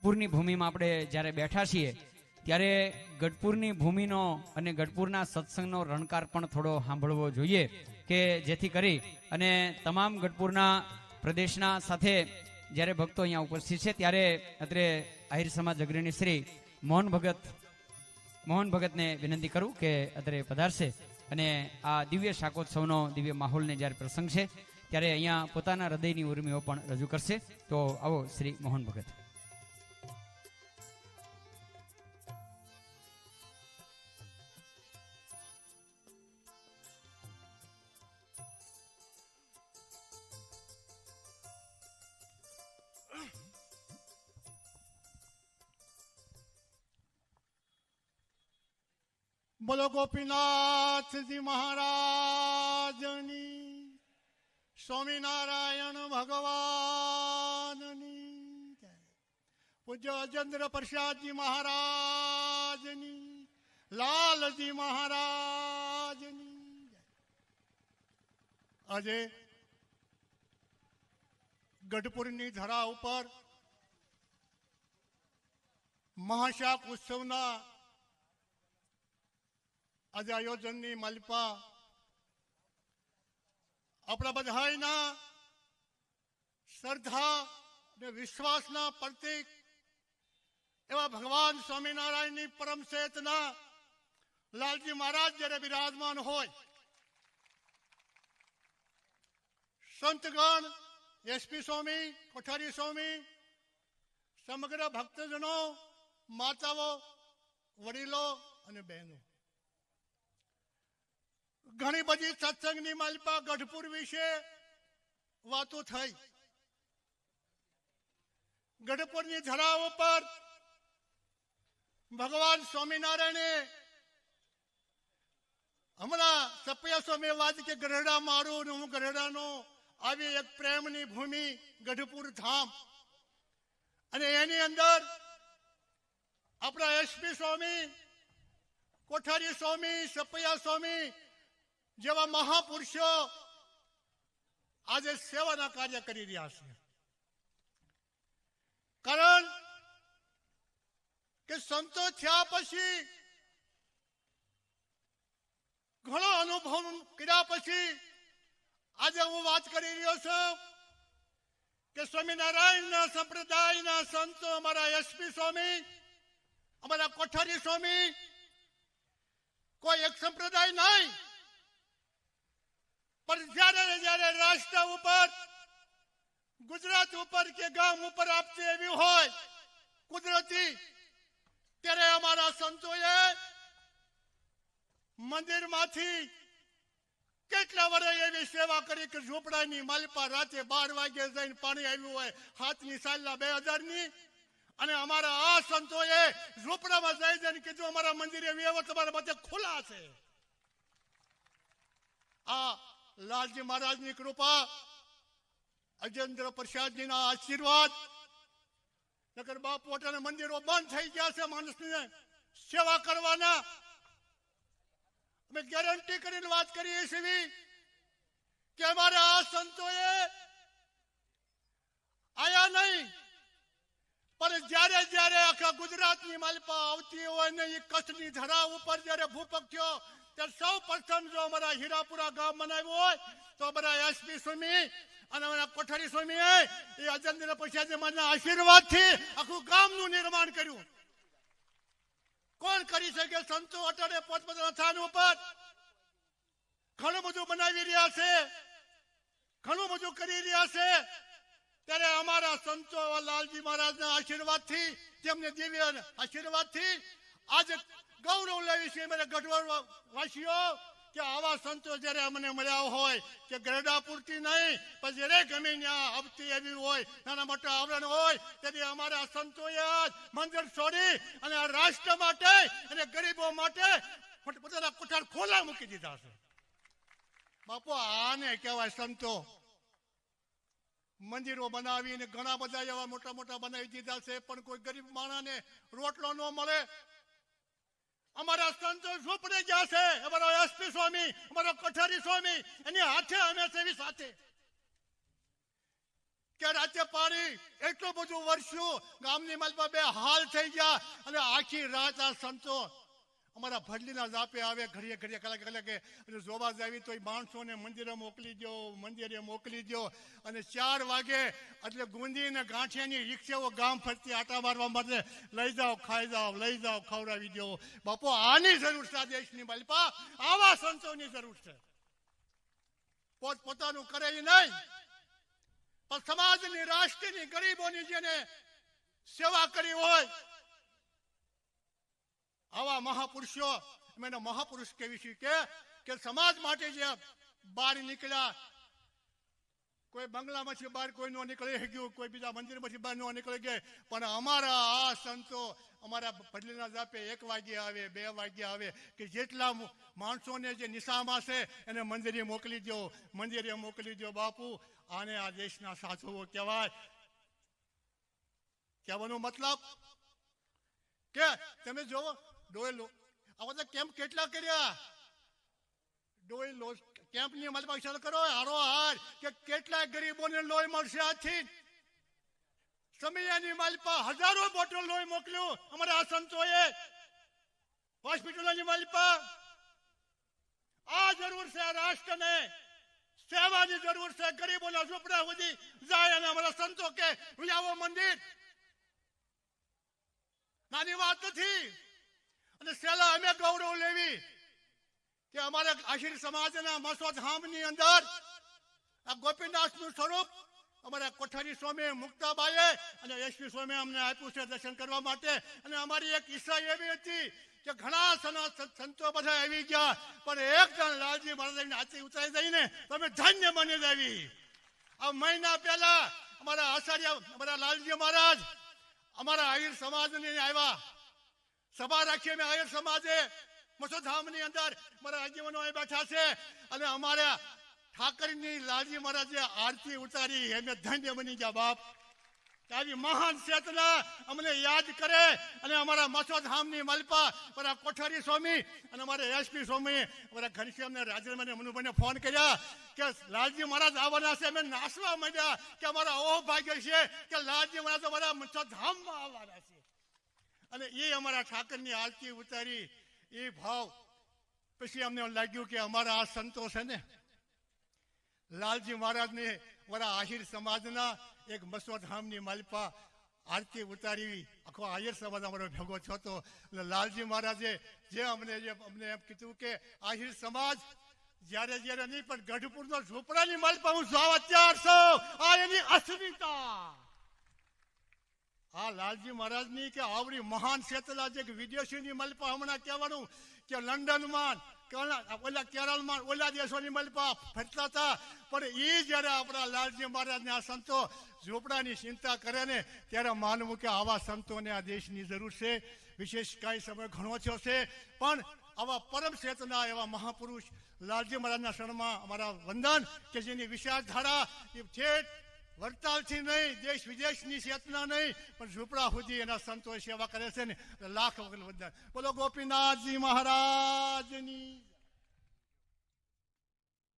ગઢપુરની ભૂમિમાં આપણે જ્યારે બેઠા છીએ ત્યારે ગઢપુરની ભૂમિનો અને ગઢપુરના સત્સંગનો રણકાર પણ થોડો સાંભળવો જોઈએ, કે જેથી કરી અને તમામ ગઢપુરના પ્રદેશના સાથે જ્યારે ભક્તો અહીંયા ઉપસ્થિત છે ત્યારે અત્રે આહિર સમાજ અગ્રણી શ્રી મોહન ભગતને વિનંતી કરું કે અત્રે પધારશે અને આ દિવ્ય શાકોત્સવનો દિવ્ય માહોલને જ્યારે પ્રસંગ છે ત્યારે અહીંયા પોતાના હૃદયની ઉર્મિઓ પણ રજૂ કરશે. તો આવો શ્રી મોહન ભગત. બોલો ગોપીનાથજી મહારાજની, સ્વામિનારાયણ ભગવાનની, પૂજ્ય અજેન્દ્ર પ્રસાદજી મહારાજની, લાલજી મહારાજની. આજે ગઢપુરની ધરા ઉપર મહાશાક ઉત્સવના આજે આયોજનની માલિપા આપણા બધાના શ્રદ્ધા અને વિશ્વાસના પ્રતીક એવા ભગવાન સ્વામિનારાયણની પરમ ચેતના લાલજી મહારાજ જ્યારે બિરાજમાન હોય, સંતગણ, એસપી સ્વામી, કોઠારી સ્વામી, સમગ્ર ભક્તજનો, માતાઓ, વડીલો અને બહેનો, ઘણી બધી સત્સંગની માલિપા ગઢપુર વિશે વાતો થઈ. ગઢપુરની ધરાઓ પર ભગવાન સ્વામિનારાયણે હમણાં સપયા સ્વામી વાત કે ગઢડા મારું ને હું ગઢડાનો, આવી એક પ્રેમની ભૂમિ ગઢપુર ધામ, અને એની અંદર આપણા એસપી સ્વામી, કોઠારી સ્વામી, સપયા સ્વામી જેવા મહાપુરુષો આજે સેવાના કાર્ય કરી રહ્યા છે. કારણ કે સંતો થયા પછી, ઘણો અનુભવ કર્યા પછી આજે હું વાત કરી રહ્યો છું કે સ્વામિનારાયણના સંપ્રદાયના સંતો, અમારા એસપી સ્વામી, અમારા કોઠારી સ્વામી, કોઈ એક સંપ્રદાય નહીં, પણ જ્યારે જ્યારે રાષ્ટ્ર ઉપર, ગુજરાત ઉપર કે ગામ ઉપર આપતી એવી હોય કુદરતી, ત્યારે અમારા સંતોએ મંદિરમાંથી કેટલા વર્ષ એવી સેવા કરી કે ઝૂંપડાની માલિપા રાતે 12 વાગે જઈને પાણી આવ્યું હોય, હાથની સાલના 2000ની, અને અમારા આ સંતોએ ઝૂંપડામાં જઈ જઈને કીધું અમારા મંદિરે વ્યવહાર તમારા બધે ખુલ્લા છે. આ લાલજી મહારાજની કૃપા, અજેન્દ્ર પ્રસાદજીના આશીર્વાદ, નકર બાપુ અને મંદિરો બંધ થઈ ગયા છે માણસને સેવા કરવાના. અમે ગેરંટી કરીને વાત કરીએ છીએ કે અમારા આ સંતોએ આયા નહીં, પણ જ્યારે જ્યારે આખા ગુજરાતની માલિપા આવતી હોય ને એ કચ્છની ધરા ઉપર જ્યારે ભૂપક થયો ત્યારે સૌ પ્રથમ જો અમારા હીરાપુરા ગામ બનાવ્યું હોય તો અમારા એસપી સ્વામી અને અમારા કોઠારી સ્વામી એ અજેન્દ્ર પ્રસાદના આશીર્વાદથી આખું ગામનું નિર્માણ કર્યું. કોણ કરી શકે? સંતો અટાડે પોતપોતાના સ્થાન ઉપર ઘણું બધું બનાવી રહ્યા છે, ઘણું બધું કરી રહ્યા છે. ત્યારે અમારા સંતો લાલજી મહારાજના આશીર્વાદથી, તેમને દિવ્ય આશીર્વાદથી આજે ગૌરવ લેવી છે મારા ગઢવાડ વાસીઓ કે આવા સંતો જ્યારે અમને મળ્યા હોય કે ગરડા પૂરતી નહીં, પણ જ્યારે ગમે ત્યાં આવતી એવી હોય, નાના મોટા આવરણ હોય, ત્યારે અમારા સંતોએ મંદિર છોડી અને આ રાષ્ટ્ર માટે અને ગરીબો માટે પોતાના કોઠાર ખોલા મૂકી દીધા છે. બાપુ આને કહેવાય સંતો. મંદિરો બનાવીને ઘણા બધા એવા મોટા મોટા બનાવી દીધા છે, પણ કોઈ ગરીબ માણસને રોટલો ન મળે. અમારા સંતો ઝૂંપડે ગયા છે, અમારા એસપી સ્વામી, અમારા કોઠારી સ્વામી, એની હાથે અમે સેવી સાથે કે રાતે પાણી એટલું બધું વરસ્યું, ગામની માલપા બે હાલ થઈ ગયા, અને આખી રાત આ સંતો અમારા ભડલીના જાપે આવે, ઘડીએ ઘડીએ કલાકે કલાકે જોવા જાવી તો માણસોને મંદિરે મોકલી દો, અને 4 વાગે એટલે ગુંદીને ગાંઠિયાની રિક્ષાઓ ગામ ફરતી આટા મારવા માટે લઈ જાઓ, ખાઈ જાઓ, લઈ જાઓ, ખવડાવી દો. બાપુ, આની જરૂર છે આ દેશની માલપા, આવા સંતોની જરૂર છે. પોતાનું કરે એ નહીં, પણ સમાજની, રાષ્ટ્રની, ગરીબોની જેને સેવા કરી હોય આવા મહાપુરુષો, મેં મહાપુરુષ કેવી છે કે સમાજ માટે જે બહાર નીકળ્યા, કોઈ બંગલામાંથી બહાર કોઈ ન નીકળી શક્યું, કોઈ બીજા મંદિરમાંથી બહાર ન નીકળી ગયા, પણ અમારા આ સંતો અમારા ભડલીના જાપે 1 વાગ્યે આવે, 2 વાગ્યે આવે, કે જેટલા માણસોને જે નિશામાં છે એને મંદિરે મોકલી દો. બાપુ, આને આ દેશના સાધુઓ કહેવાય. કહેવાનો મતલબ કે તમે જોવો, આ બધા કેમ્પ કેટલા કર્યા, કેમ્પની અમારી પાસે વિચાર કરો હારોહાર કે કેટલા ગરીબોને લોહી મળશે. આથી સમયાની માલપા હજારો બોટલ લોહી મોકલ્યું અમારા આ સંતોએ, હોસ્પિટલોની માલપા. આ જરૂર છે રાષ્ટ્રને, સેવાની જરૂર છે, ગરીબોના ઝૂંપડા સુધી જાય, અને અમારા સંતો કે આવો મંદિર નાની વાત નથી. અને સેલા અમે ગૌરવ લેવી કે અમારા આશીર સમાજના મસોધામની અંદર આ ગોપીનાથનું સ્વરૂપ અમારા કોઠારી સ્વામી મુક્તાબાઈએ અને એસપી સ્વામી અમને આપ્યું છે દર્શન કરવા માટે. અને અમારી એક ઈચ્છા એવી હતી કે ઘણા સંતો બધા આવી ગયા, પણ એક જણ લાલજી મહારાજની હાથી ઉતરાઈ જઈને તમે ધન્ય બની જાવી. આ મહિના પહેલા અમારા આચાર્ય, અમારા લાલજી મહારાજ અમારા આહિર સમાજની આવ્યા, સભા રાખી અમે આહિર સમાજે મસોધામની અંદર મારા આગેવાનો બેઠા છે, અને અમારા ઠાકરની લાલજી મહારાજે આરતી ઉતારી, અમે ધન્ય બની ગયા. બાપ, આવી મહાન ચેતના અમને યાદ કરે, અને અમારા મસોધામની માલપા મારા કોઠારી સ્વામી અને અમારા એસપી સ્વામી અમારા ઘનશ્યામને રાજેન્દ્રને મનુભાઈને ફોન કર્યા કે લાલજી મહારાજ આવવાના છે. અમે નાસવા માંડ્યા કે અમારા અહોભાગ્ય છે કે લાલજી મહારાજ અમારા મસોધામમાં આવવાના છે. અને એ અમારા ઠાકરની આરતી ઉતારી, એ ભાવ પછી અમને લાગ્યું કે અમારા આ સંતો છે ને, લાલજી મહારાજને અમારા આહિર સમાજના એક મસોધામની માલપા આરતી ઉતારી, આખો આહિર સમાજ અમારો ભેગો થયો હતો. એટલે લાલજી મહારાજે જે અમને એમ કીધું કે આહિર સમાજ જ્યારે નહીં, પણ ગઢપુરનો ઝૂંપડાની માલપા હું જવા તૈયાર છું. આ એની અસ્મિતા. આ લાલજી મહારાજની કે આવડી મહાન ચેતના જે વિદેશીની માલપા હમણાં કહેવાનું કે લંડનમાં, ઓલા કેરળમાં, ઓલા દેશોની માલપા ફરતા હતા, પણ એ જયારે આપણા લાલજી મહારાજને આ સંતો ઝૂંપડાની ચિંતા કરે ને, ત્યારે માનવું કે આવા સંતોને આ દેશની જરૂર છે. વિશેષ કાંઈ સમય ઘણો થયો છે, પણ આવા પરમ ચેતના એવા મહાપુરુષ લાલજી મહારાજના શરણમાં અમારા વંદન, કે જેની વિચારધારા એ ઠેઠ વડતાલથી નહીં, દેશ વિદેશની ચેતના નહીં, પણ ઝૂંપડા સુધી એના સંતો સેવા કરે છે ને, લાખ વખત વંદન. બોલો ગોપીનાથજી મહારાજની.